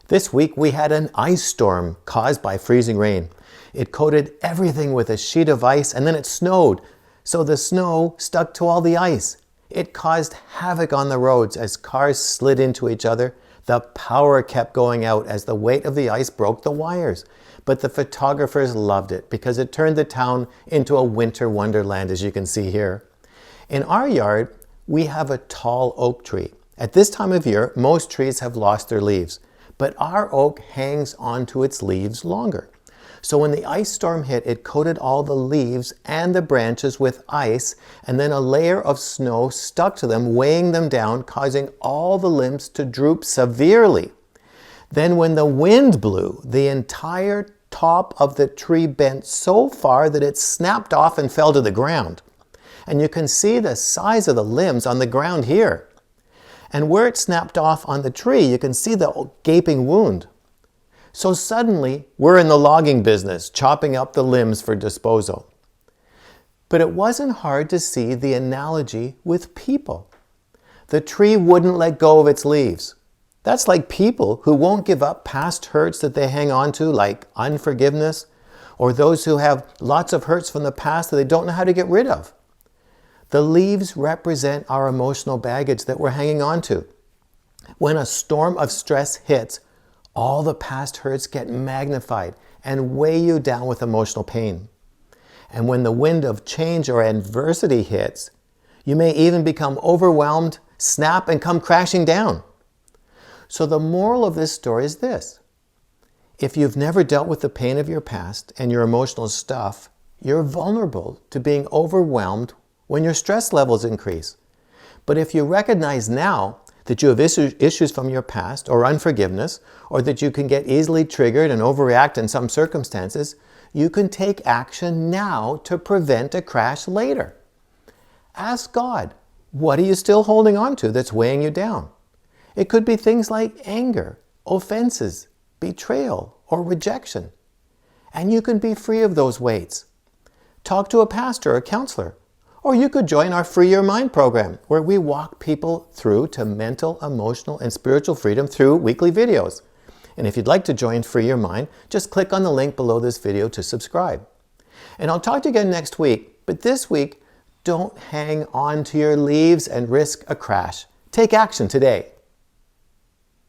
This week we had an ice storm caused by freezing rain. It coated everything with a sheet of ice and then it snowed, so the snow stuck to all the ice. It caused havoc on the roads as cars slid into each other. The power kept going out as the weight of the ice broke the wires. But the photographers loved it because it turned the town into a winter wonderland, as you can see here. In our yard, we have a tall oak tree. At this time of year, most trees have lost their leaves, but our oak hangs onto its leaves longer. So when the ice storm hit, it coated all the leaves and the branches with ice, and then a layer of snow stuck to them, weighing them down, causing all the limbs to droop severely. Then when the wind blew, the entire top of the tree bent so far that it snapped off and fell to the ground. And you can see the size of the limbs on the ground here. And where it snapped off on the tree, you can see the gaping wound. So suddenly, we're in the logging business, chopping up the limbs for disposal. But it wasn't hard to see the analogy with people. The tree wouldn't let go of its leaves. That's like people who won't give up past hurts that they hang on to, like unforgiveness, or those who have lots of hurts from the past that they don't know how to get rid of. The leaves represent our emotional baggage that we're hanging on to. When a storm of stress hits, all the past hurts get magnified and weigh you down with emotional pain. And when the wind of change or adversity hits, you may even become overwhelmed, snap, and come crashing down. So the moral of this story is this. If you've never dealt with the pain of your past and your emotional stuff, you're vulnerable to being overwhelmed when your stress levels increase. But if you recognize now that you have issues from your past or unforgiveness, or that you can get easily triggered and overreact in some circumstances, you can take action now to prevent a crash later. Ask God, what are you still holding on to that's weighing you down? It could be things like anger, offenses, betrayal, or rejection. And you can be free of those weights. Talk to a pastor or counselor. Or you could join our Free Your Mind program, where we walk people through to mental, emotional, and spiritual freedom through weekly videos. And if you'd like to join Free Your Mind, just click on the link below this video to subscribe. And I'll talk to you again next week, but this week, don't hang on to your leaves and risk a crash. Take action today.